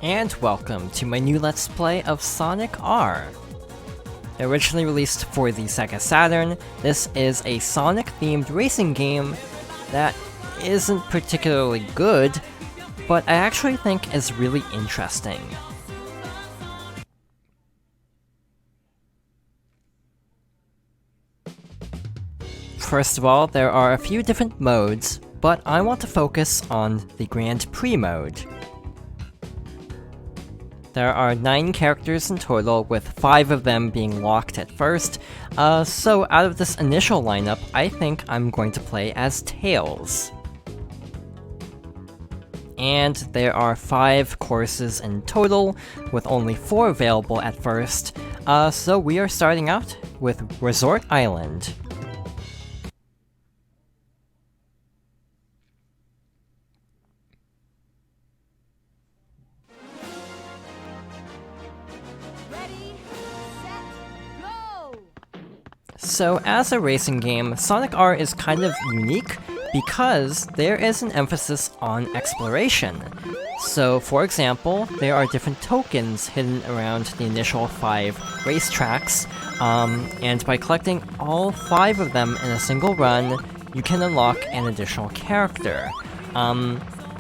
And welcome to my new Let's Play of Sonic R. Originally released for the Sega Saturn, this is a Sonic-themed racing game that isn't particularly good, but I actually think is really interesting. First of all, there are a few different modes, but I want to focus on the Grand Prix mode. There are 9 characters in total, with 5 of them being locked at first, so out of this initial lineup, I think I'm going to play as Tails. And there are 5 courses in total, with only 4 available at first, so we are starting out with Resort Island. So as a racing game, Sonic R is kind of unique because there is an emphasis on exploration. So for example, there are different tokens hidden around the initial 5 racetracks, and by collecting all 5 of them in a single run, you can unlock an additional character.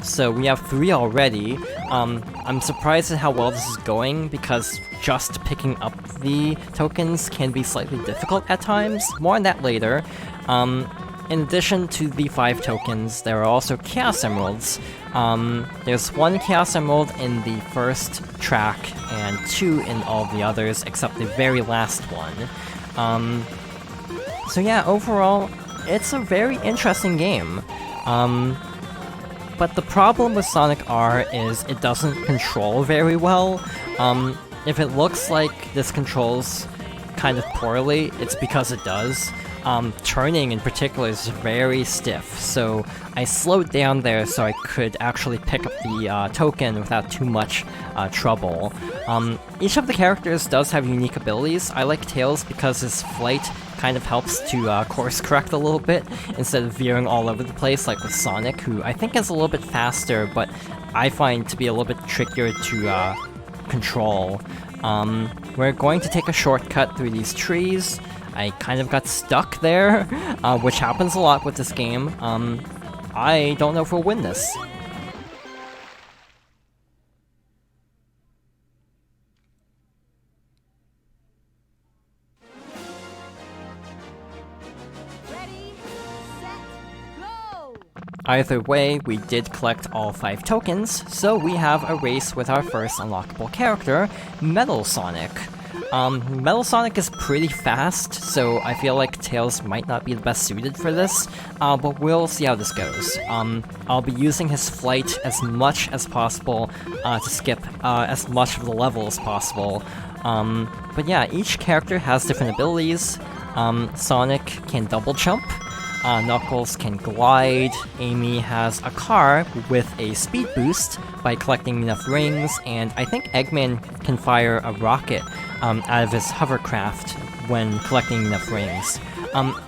So we have 3 already. I'm surprised at how well this is going, because just picking up the tokens can be slightly difficult at times. More on that later. In addition to the 5 tokens, there are also Chaos Emeralds. There's 1 Chaos Emerald in the first track, and 2 in all the others, except the very last one. So yeah, overall, it's a very interesting game. But the problem with Sonic R is it doesn't control very well. If it looks like this controls kind of poorly, it's because it does. Turning in particular is very stiff, so I slowed down there so I could actually pick up the token without too much trouble. Each of the characters does have unique abilities. I like Tails because his flight kind of helps to course correct a little bit, instead of veering all over the place like with Sonic, who I think is a little bit faster, but I find to be a little bit trickier to control. We're going to take a shortcut through these trees. I kind of got stuck there, which happens a lot with this game. I don't know if we'll win this. Either way, we did collect all 5 tokens, so we have a race with our first unlockable character, Metal Sonic. Metal Sonic is pretty fast, so I feel like Tails might not be the best suited for this, but we'll see how this goes. I'll be using his flight as much as possible to skip as much of the level as possible. But yeah, each character has different abilities. Sonic can double jump. Knuckles can glide, Amy has a car with a speed boost by collecting enough rings, and I think Eggman can fire a rocket out of his hovercraft when collecting enough rings.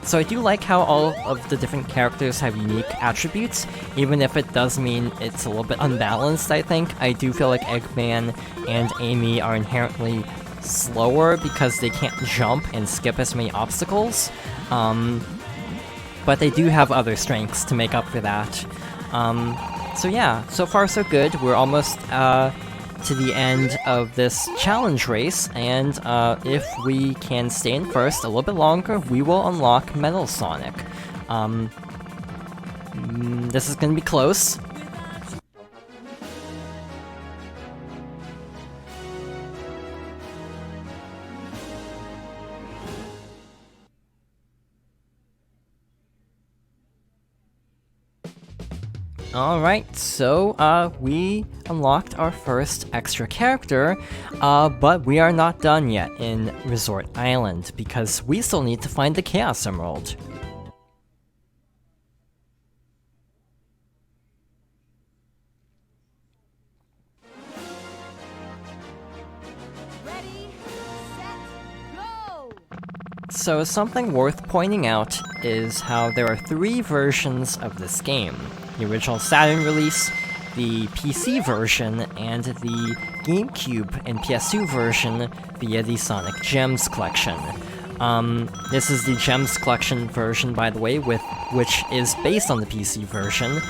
So I do like how all of the different characters have unique attributes, even if it does mean it's a little bit unbalanced, I think. I do feel like Eggman and Amy are inherently slower because they can't jump and skip as many obstacles. But they do have other strengths to make up for that. So yeah, so far so good. We're almost to the end of this challenge race, and if we can stay in first a little bit longer, we will unlock Metal Sonic. This is gonna be close. Alright, so we unlocked our first extra character, but we are not done yet in Resort Island, because we still need to find the Chaos Emerald. Ready, set, go! So something worth pointing out is how there are 3 versions of this game. The original Saturn release, the PC version and the GameCube and PS2 version via the Sonic Gems collection. This is the Gems collection version, by the way, which is based on the PC version.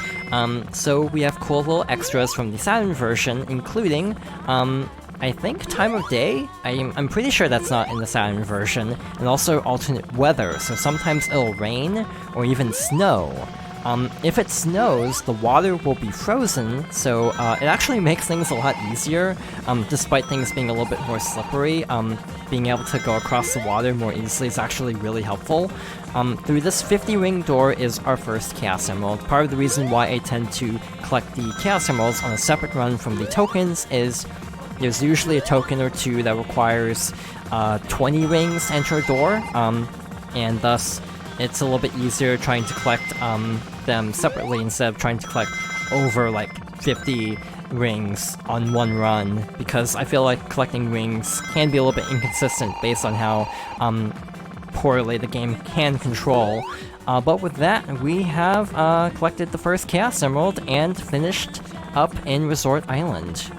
So we have cool little extras from the Saturn version, including, I think Time of Day? I'm pretty sure that's not in the Saturn version, and also alternate weather, so sometimes it'll rain or even snow. If it snows, the water will be frozen, so it actually makes things a lot easier, despite things being a little bit more slippery. Being able to go across the water more easily is actually really helpful. Through this 50-ring door is our first Chaos Emerald. Part of the reason why I tend to collect the Chaos Emeralds on a separate run from the tokens is there's usually a token or two that requires 20 rings to enter a door, and thus it's a little bit easier trying to collect them separately instead of trying to collect over like 50 rings on one run, because I feel like collecting rings can be a little bit inconsistent based on how poorly the game can control. But with that, we have collected the first Chaos Emerald and finished up in Resort Island.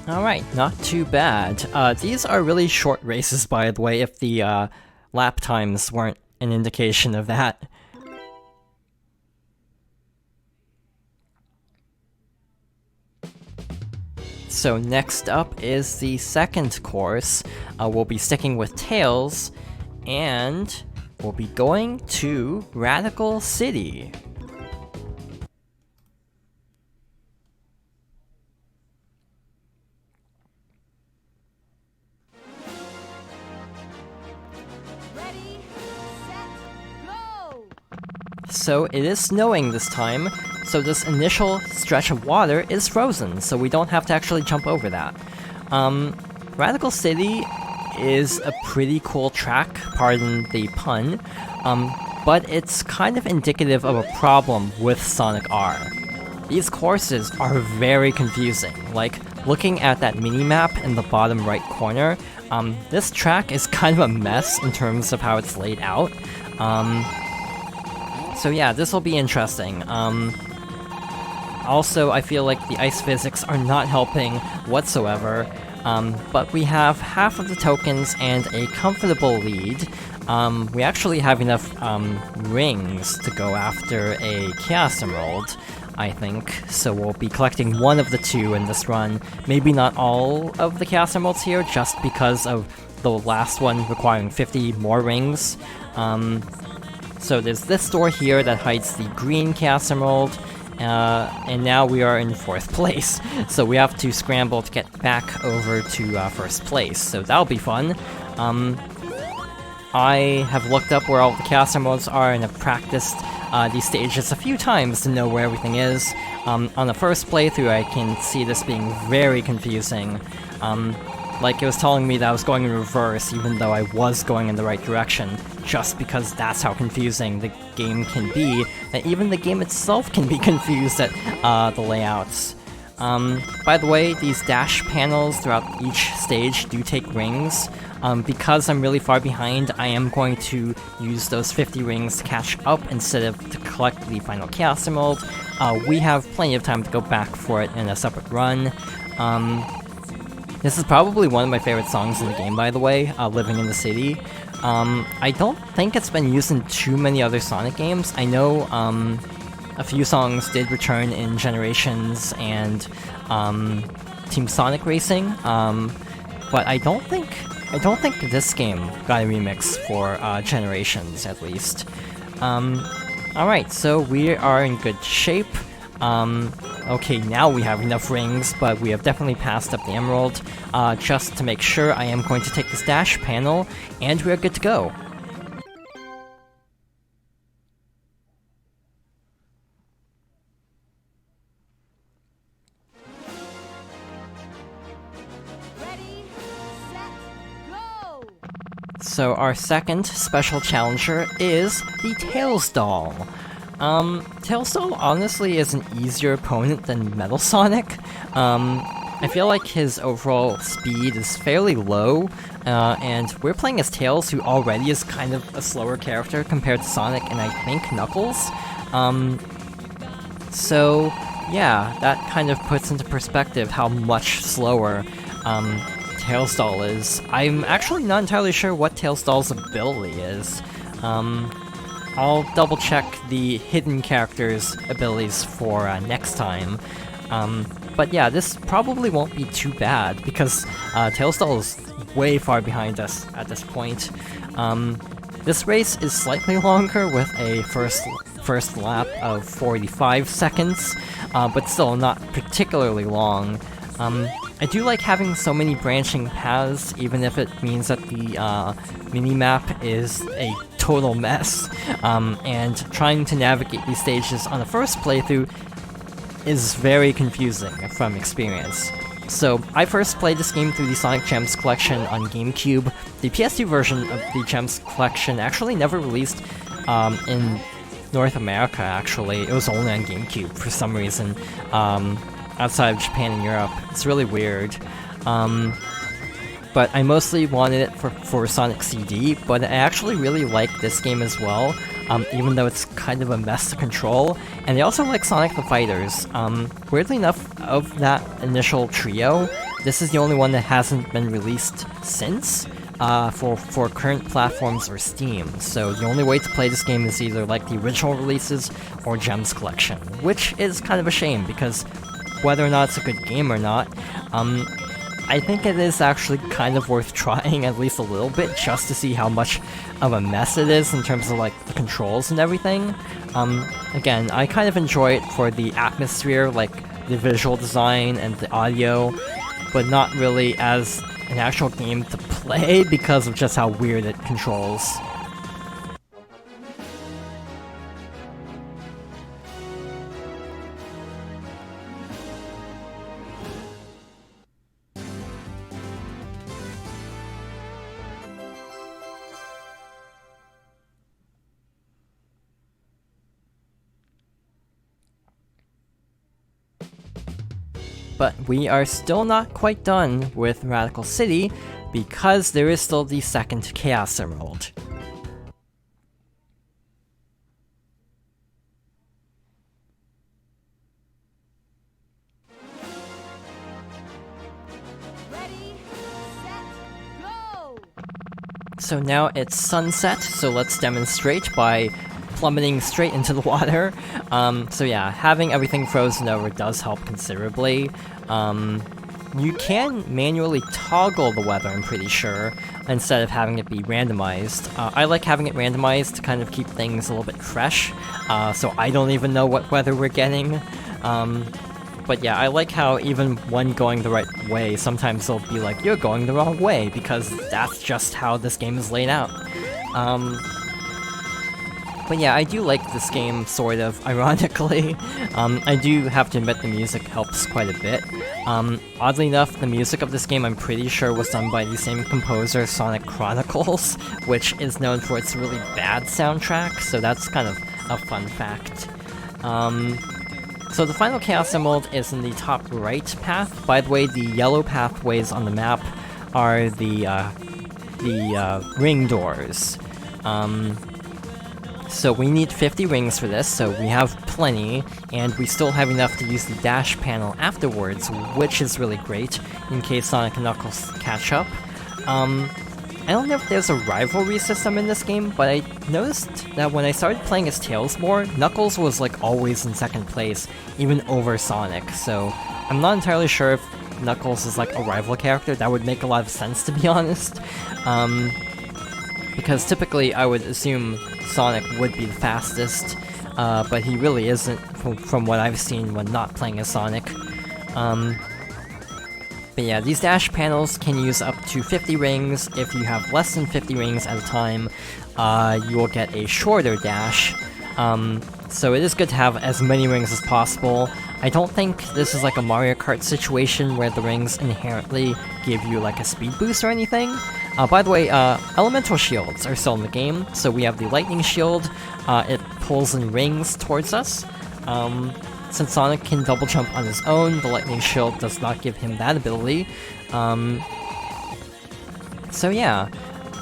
Alright, not too bad. These are really short races, by the way, if the lap times weren't an indication of that. So next up is the second course. We'll be sticking with Tails, and we'll be going to Radical City. Ready, set, go! So it is snowing this time, so this initial stretch of water is frozen, so we don't have to actually jump over that. Radical City is a pretty cool track, pardon the pun, but it's kind of indicative of a problem with Sonic R. These courses are very confusing. Like, looking at that mini-map in the bottom right corner, this track is kind of a mess in terms of how it's laid out. So yeah, this will be interesting. Also, I feel like the ice physics are not helping whatsoever, but we have half of the tokens and a comfortable lead. We actually have enough rings to go after a Chaos Emerald, I think, so we'll be collecting one of the two in this run. Maybe not all of the Chaos Emeralds here, just because of the last one requiring 50 more rings. So there's this door here that hides the green Chaos Emerald, and now we are in 4th place, so we have to scramble to get back over to 1st place, so that'll be fun. I have looked up where all the Chaos Emeralds are and have practiced these stages a few times to know where everything is. On the first playthrough, I can see this being very confusing. Like, it was telling me that I was going in reverse even though I was going in the right direction, just because that's how confusing the game can be, that even the game itself can be confused at the layouts. By the way, these dash panels throughout each stage do take rings. Because I'm really far behind, I am going to use those 50 rings to catch up instead of to collect the final Chaos Emerald. We have plenty of time to go back for it in a separate run. This is probably one of my favorite songs in the game, by the way, Living in the City. I don't think it's been used in too many other Sonic games. I know a few songs did return in Generations and Team Sonic Racing, but I don't think this game got a remix for Generations, at least. Alright, so we are in good shape. Okay, now we have enough rings, but we have definitely passed up the Emerald. Just to make sure, I am going to take this dash panel, and we are good to go. Ready, set, go! So our second special challenger is the Tails doll. Tailstall honestly is an easier opponent than Metal Sonic. I feel like his overall speed is fairly low, and we're playing as Tails, who already is kind of a slower character compared to Sonic and I think Knuckles. So yeah, that kind of puts into perspective how much slower Tailstall is. I'm actually not entirely sure what Tailstall's ability is. I'll double check the hidden characters' abilities for next time. But yeah, this probably won't be too bad, because Tailstall is way far behind us at this point. This race is slightly longer with a first lap of 45 seconds, but still not particularly long. I do like having so many branching paths, even if it means that the mini-map is a total mess, and trying to navigate these stages on the first playthrough is very confusing from experience. So, I first played this game through the Sonic Gems collection on GameCube. The PS2 version of the Gems collection actually never released in North America, actually. It was only on GameCube for some reason, outside of Japan and Europe. It's really weird. But I mostly wanted it for Sonic CD, but I actually really like this game as well, even though it's kind of a mess to control. And I also like Sonic the Fighters. Weirdly enough, of that initial trio, this is the only one that hasn't been released since, for current platforms or Steam. So the only way to play this game is either like the original releases or Gems Collection, which is kind of a shame, because whether or not it's a good game or not, I think it is actually kind of worth trying at least a little bit, just to see how much of a mess it is in terms of like the controls and everything. Again, I kind of enjoy it for the atmosphere, like the visual design and the audio, but not really as an actual game to play because of just how weird it controls. But we are still not quite done with Radical City, because there is still the second Chaos Emerald. Ready, set, go! So now it's sunset, so let's demonstrate by plummeting straight into the water. So yeah, having everything frozen over does help considerably. You can manually toggle the weather, I'm pretty sure, instead of having it be randomized. I like having it randomized to kind of keep things a little bit fresh, so I don't even know what weather we're getting. But yeah, I like how even when going the right way, sometimes they'll be like, you're going the wrong way, because that's just how this game is laid out. But yeah, I do like this game, sort of, ironically. I do have to admit the music helps quite a bit. Oddly enough, the music of this game I'm pretty sure was done by the same composer, Sonic Chronicles, which is known for its really bad soundtrack, so that's kind of a fun fact. So the final Chaos Emerald is in the top right path. By the way, the yellow pathways on the map are the ring doors. So we need 50 rings for this, so we have plenty, and we still have enough to use the dash panel afterwards, which is really great, in case Sonic and Knuckles catch up. I don't know if there's a rivalry system in this game, but I noticed that when I started playing as Tails more, Knuckles was like always in second place, even over Sonic, so I'm not entirely sure if Knuckles is like a rival character. That would make a lot of sense, to be honest. Because typically I would assume Sonic would be the fastest, but he really isn't from what I've seen when not playing as Sonic. But yeah, these dash panels can use up to 50 rings. If you have less than 50 rings at a time, you will get a shorter dash. So it is good to have as many rings as possible. I don't think this is like a Mario Kart situation where the rings inherently give you like a speed boost or anything. By the way, elemental shields are still in the game. So we have the lightning shield. It pulls and rings towards us. Since Sonic can double jump on his own, the lightning shield does not give him that ability. So yeah,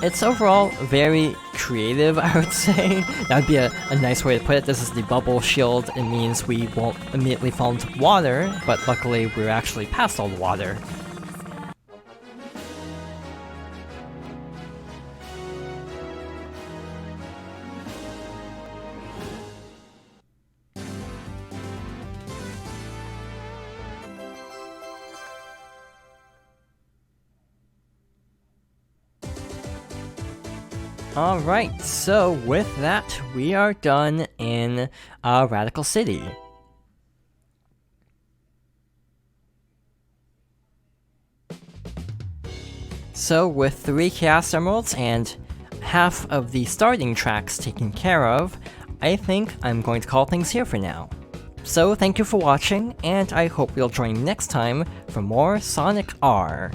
it's overall very creative, I would say. That would be a nice way to put it. This is the bubble shield. It means we won't immediately fall into water, but luckily we're actually past all the water. Alright, so with that, we are done in Radical City. So with 3 Chaos Emeralds and half of the starting tracks taken care of, I think I'm going to call things here for now. So thank you for watching, and I hope you'll join me next time for more Sonic R.